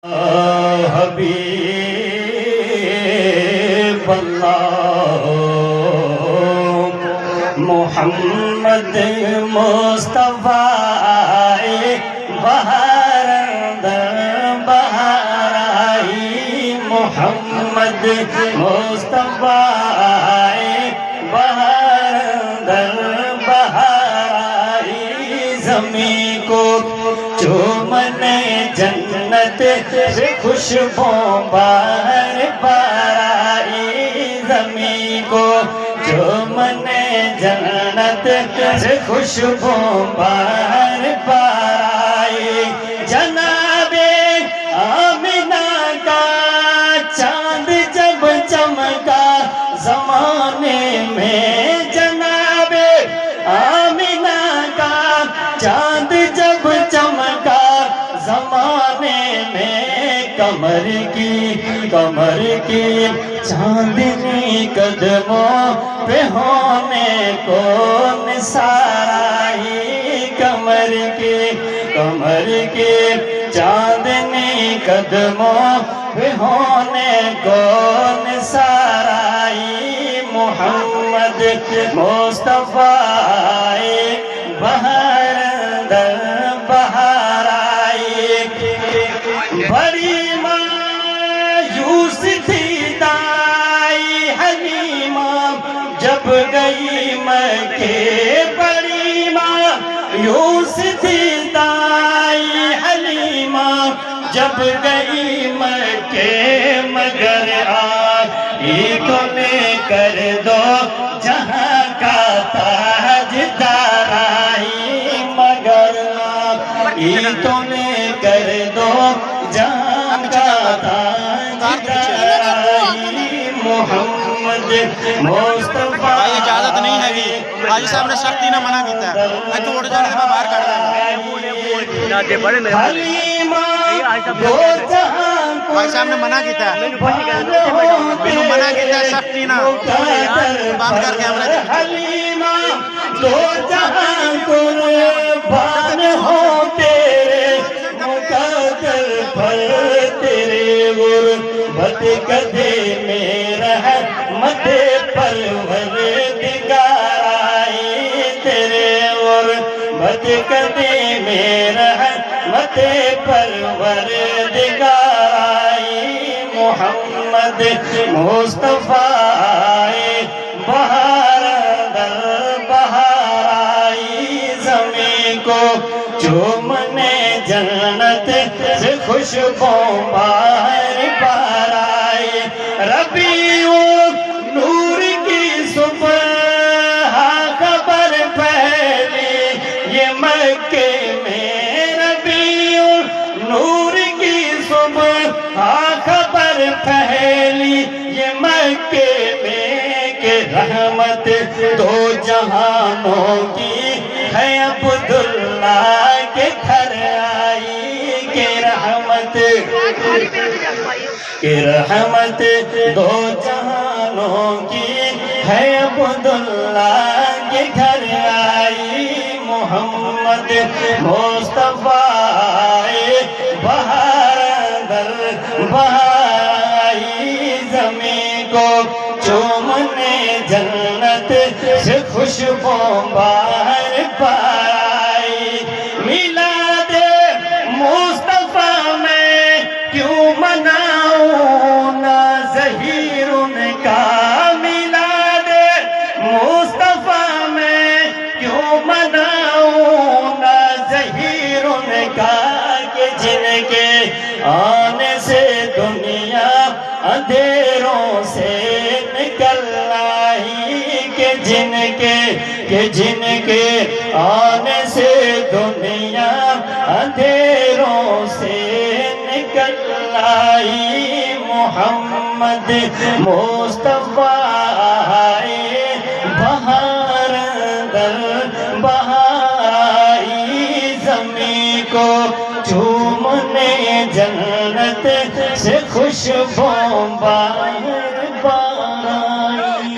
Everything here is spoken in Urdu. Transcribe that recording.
حبیب اللہ محمد مصطفیٰ بہار بہار آئی محمد مصطفیٰ بہار بہار آئی زمین کو چومن جنت سے خوشبو بار بار آئی زمین کو چومن جنت سے خوشبو بار بار آئی جناب آمنہ کا چاند جب چمکا زمانے میں جناب آمنہ کا چاند جب چمکا زمانے میں کمر کی چاندنی قدموں پہ ہونے کو نثار آئی کمر کی چاندنی قدموں پہ ہونے کو نثار آئی محمد مصطفیٰ بہار بہار آئی بڑی مایوس تھی دائی حلیمہ جب گئی مکے بڑی مایوس تھی دائی حلیمہ جب گئی مکے مگر آئی تو لے کر دو جہاں کا تاجدار آئی مگر آئی تو لے کر دو جہاں کا تاجدار آئی محمد مصطفیٰ یہ اجازت نہیں ہے کہ حاجی صاحب نے سختی نہ منع کیتا ہے تو اٹھ جانے کے میں باہر کر دیں حاجی صاحب نے منع کیتا ہے مینو منع کیتا ہے سختی نہ بند کر کے ہمارے حلیمہ دو جہاں قربان ہو تیرے مقدر پر تیرے غربت کدے میں رحمت پروردگار آئی تیرے غربت کدے میں رحمت پروردگار آئی محمد مصطفیٰ بہار بہار آئی زمین کو چومنے جنت سے خوشبو بار بار آئی ربیع نور کی صبح خبر پھیلی یہ مکے میں ربیع نور کی صبح خبر پھیلی یہ مکے میں کہ رحمت دو جہانوں کی ہے عبداللہ کے گھر آئی کہ رحمت دو جہانوں کی ہے عبداللہ کے گھر آئی محمد مصطفیٰ بہار بہائی زمین کو چومنے جنت سے خوشبو بار بار آئی میلاد مصطفیٰ میں کیوں مناؤں نہ ظہیر ان کا میلاد مصطفیٰ میں کیوں مناؤں نہ ظہیر ان کا کہ جن کے آنے سے دنیا اندھیروں سے نکل آئی کہ جن کے آنے سے دنیا اندھیروں سے نکل آئی محمد مصطفیٰ بہار بہائی زمین کو چومنے جنت سے خوشبو بار بار آئی